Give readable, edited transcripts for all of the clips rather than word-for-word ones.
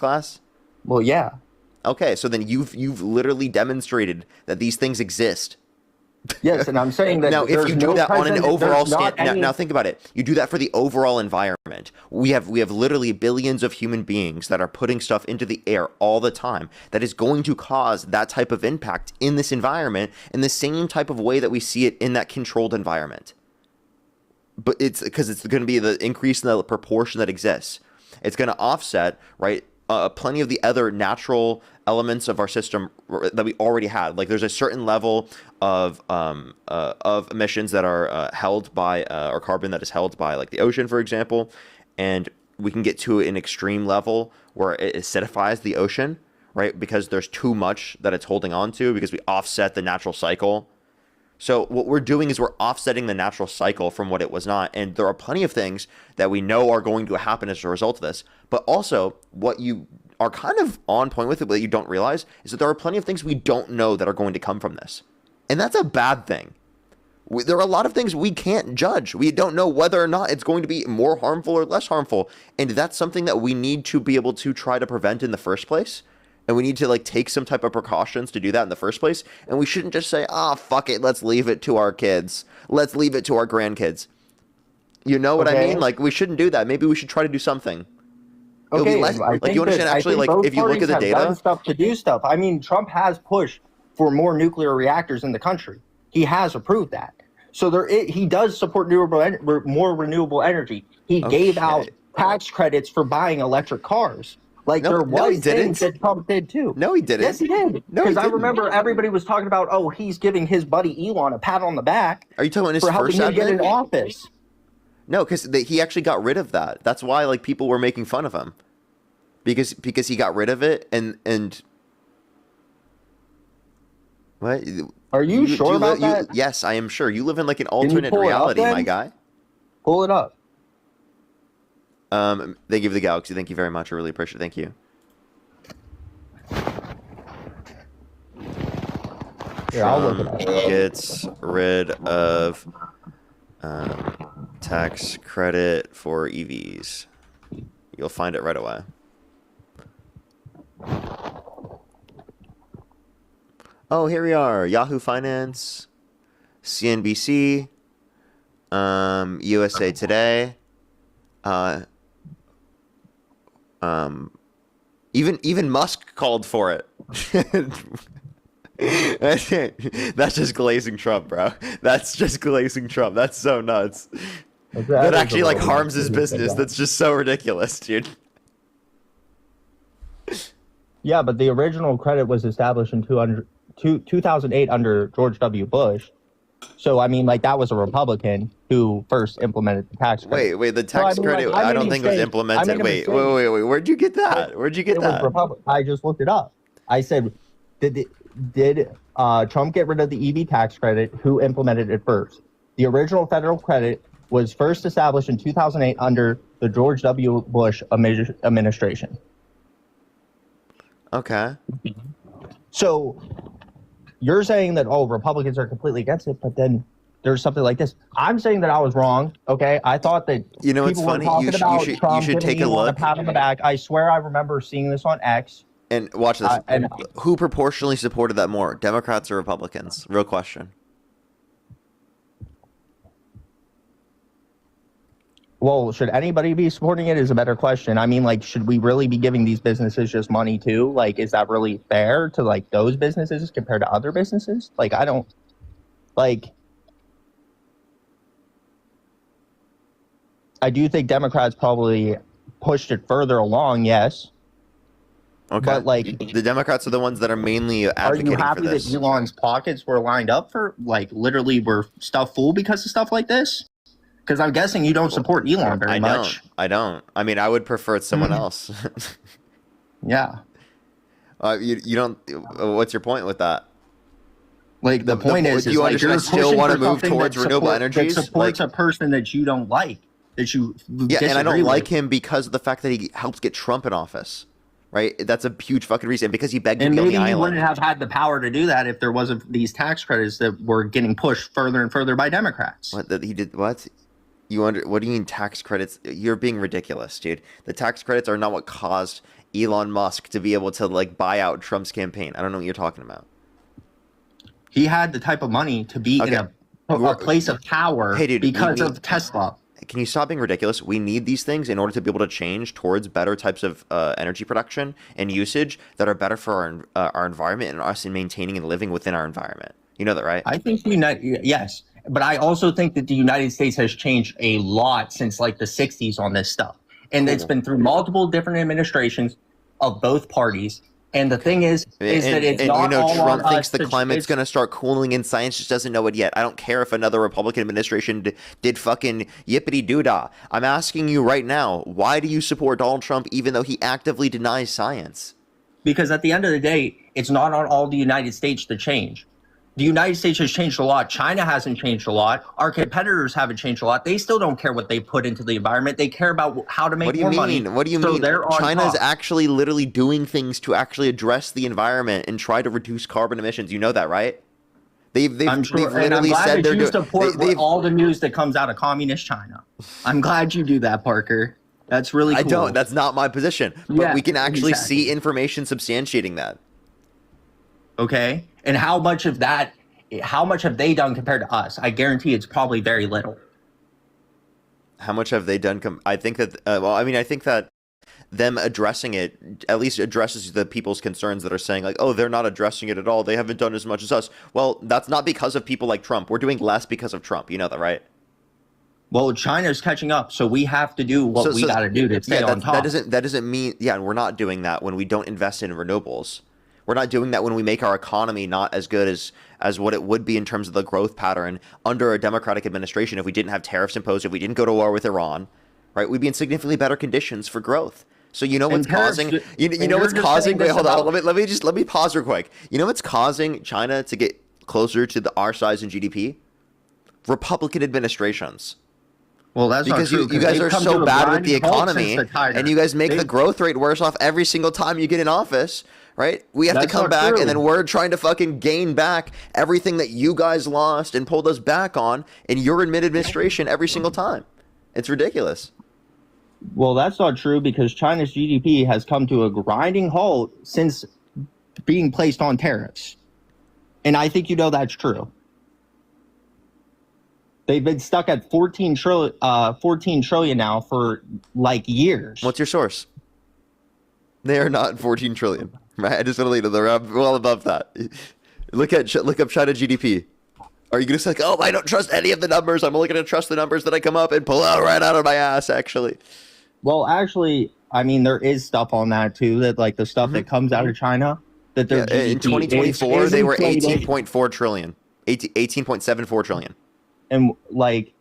class? Well, yeah. Okay, so then you've literally demonstrated that these things exist. Yes, and I'm saying that Now, if there's you do no that on an present, overall there's not any. now think about it. You do that for the overall environment. We have literally billions of human beings that are putting stuff into the air all the time that is going to cause that type of impact in this environment in the same type of way that we see it in that controlled environment. But it's because it's going to be the increase in the proportion that exists. It's going to offset, right, plenty of the other natural elements of our system that we already had. Like there's a certain level of emissions that are held by or carbon that is held by like the ocean, for example, and we can get to an extreme level where it acidifies the ocean, right? Because there's too much that it's holding on to because we offset the natural cycle. So what we're doing is we're offsetting the natural cycle from what it was not. And there are plenty of things that we know are going to happen as a result of this. But also what you are kind of on point with it, but you don't realize is that there are plenty of things we don't know that are going to come from this. And that's a bad thing. There are a lot of things we can't judge. We don't know whether or not it's going to be more harmful or less harmful. And that's something that we need to be able to try to prevent in the first place. And we need to like take some type of precautions to do that in the first place. And we shouldn't just say, fuck it, let's leave it to our kids. Let's leave it to our grandkids. You know what I mean? Like we shouldn't do that. Maybe we should try to do something. Okay, like you understand actually, like if you look at the data, done stuff to do stuff. I mean, Trump has pushed for more nuclear reactors in the country. He has approved that. So he does support more renewable energy. He gave out tax credits for buying electric cars. Like there was things that Trump did too. No, he didn't. Yes, he did. Because I remember everybody was talking about, he's giving his buddy Elon a pat on the back. Are you talking about his for helping him get in office? No, because he actually got rid of that. That's why like people were making fun of him, because he got rid of it and what? Are you sure about that? Yes, I am sure. You live in like an alternate reality, my guy. Pull it up. Thank you for the galaxy. Thank you very much. I really appreciate it. Thank you. Yeah, I'll look it up. Gets rid of tax credit for EVs. You'll find it right away. Oh, here we are. Yahoo Finance, CNBC, USA Today. Even Musk called for it. That's just glazing Trump, bro. That's just glazing Trump. That's so nuts. That actually like harms his business. That's just so ridiculous, dude. Yeah, but the original credit was established in 2008 under George W. Bush. So, I mean, like, that was a Republican who first implemented the tax credit. Wait, the tax credit, I don't think it was implemented. Wait. Where'd you get that? Where'd you get that? I just looked it up. I said, did Trump get rid of the EV tax credit? Who implemented it first? The original federal credit was first established in 2008 under the George W. Bush administration. Okay. So you're saying that, Republicans are completely against it, but then there's something like this. I'm saying that I was wrong, okay? I thought that it's funny. You should take a look. A pat on the back. I swear I remember seeing this on X. And watch this. Who proportionally supported that more, Democrats or Republicans? Real question. Well, should anybody be supporting it is a better question. I mean, like, should we really be giving these businesses just money too? Like, is that really fair to, like, those businesses compared to other businesses? Like, I don't, like, I do think Democrats probably pushed it further along, yes. Okay. But, like, the Democrats are the ones that are mainly advocating for this. Are you happy that Elon's pockets were lined up for, like, literally were stuff full because of stuff like this? Because I'm guessing you don't support Elon very much. I don't. I mean, I would prefer it's someone else. Yeah. You don't. What's your point with that? Like, the point is, do you understand? I still want to move towards renewable energies. That supports a person that you don't like, that you and I don't like him because of the fact that he helped get Trump in office. Right? That's a huge fucking reason. Because he begged to be on the island. And maybe he wouldn't have had the power to do that if there wasn't these tax credits that were getting pushed further and further by Democrats. What? That he did what? What do you mean tax credits? You're being ridiculous, dude. The tax credits are not what caused Elon Musk to be able to like buy out Trump's campaign. I don't know what you're talking about. He had the type of money to be in a place of power Hey, dude, because of Tesla. Can you stop being ridiculous? We need these things in order to be able to change towards better types of energy production and usage that are better for our environment and us in maintaining and living within our environment. You know that, right? I think yes, but I also think that the United States has changed a lot since like the 60s on this stuff. And it's been through multiple different administrations of both parties. And the thing is that it's not you know, all Trump on thinks us the climate's going to start cooling and science just doesn't know it yet. I don't care if another Republican administration did fucking yippity doodah. I'm asking you right now, why do you support Donald Trump even though he actively denies science? Because at the end of the day, it's not on all the United States to change. The United States has changed a lot. China hasn't changed a lot. Our competitors haven't changed a lot. They still don't care what they put into the environment. They care about how to make more money. What do you mean? China is actually literally doing things to actually address the environment and try to reduce carbon emissions. You know that, right? They've literally said they're doing. Support all the news that comes out of communist China. I'm glad you do that, Parker. That's really cool. I don't. That's not my position. But we can actually see information substantiating that. Okay. And how much have they done compared to us? I guarantee it's probably very little. How much have they done? I think that, I think that them addressing it at least addresses the people's concerns that are saying like, oh, they're not addressing it at all. They haven't done as much as us. Well, that's not because of people like Trump. We're doing less because of Trump. You know that, right? Well, China's catching up, so we have to do what we got to do to stay on top. That doesn't mean, we're not doing that when we don't invest in renewables. We're not doing that when we make our economy not as good as what it would be in terms of the growth pattern under a Democratic administration if we didn't have tariffs imposed, if we didn't go to war with Iran, right? We'd be in significantly better conditions for growth. So you know what's causing? You know what's causing? Wait, hold on. Let me pause real quick. You know what's causing China to get closer to our size in GDP? Republican administrations. Well, that's because not true. You guys are so bad with the economy, and you guys make the growth rate worse off every single time you get in office. Right? We have to come back, and then we're trying to fucking gain back everything that you guys lost and pulled us back on in your administration every single time. It's ridiculous. Well, that's not true because China's GDP has come to a grinding halt since being placed on tariffs. And I think you know that's true. They've been stuck at 14 trillion now for like years. What's your source? They are not 14 trillion. Right? I just want to leave it. They're well above that. Look up China GDP. Are you going to say like, oh, I don't trust any of the numbers. I'm only going to trust the numbers that I come up and pull out right out of my ass, actually. Well, actually, I mean, there is stuff on that, too, that like the stuff that comes out of China. That their GDP in 2024, they were 18.4 trillion. 18.74 trillion. And like,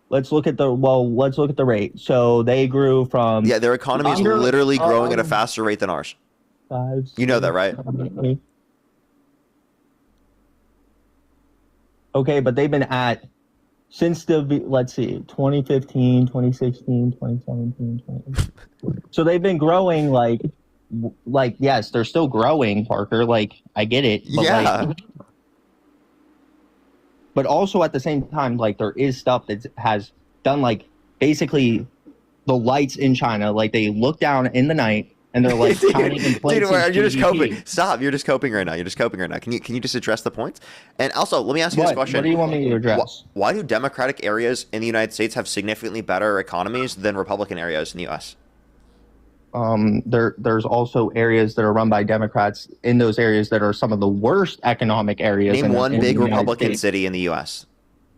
let's look at the rate. So they grew from... Yeah, their economy is literally growing at a faster rate than ours. 5, 6, you know that, right? 7, 8. Okay, but they've been at since let's see, 2015, 2016, 2017, 2018. So they've been growing like yes, they're still growing, Parker. Like I get it. But but also at the same time, like there is stuff that has done like basically the lights in China, like they look down in the night. And they're like, dude, you're just coping. Stop! You're just coping right now. Can you just address the points? And also, let me ask you this question: what do you want me to address? Why do Democratic areas in the United States have significantly better economies than Republican areas in the U.S.? There's also areas that are run by Democrats in those areas that are some of the worst economic areas. Name one big Republican city in the U.S.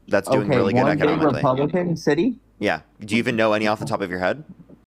that's doing really good economically. Big Republican city? Yeah. Do you even know any off the top of your head?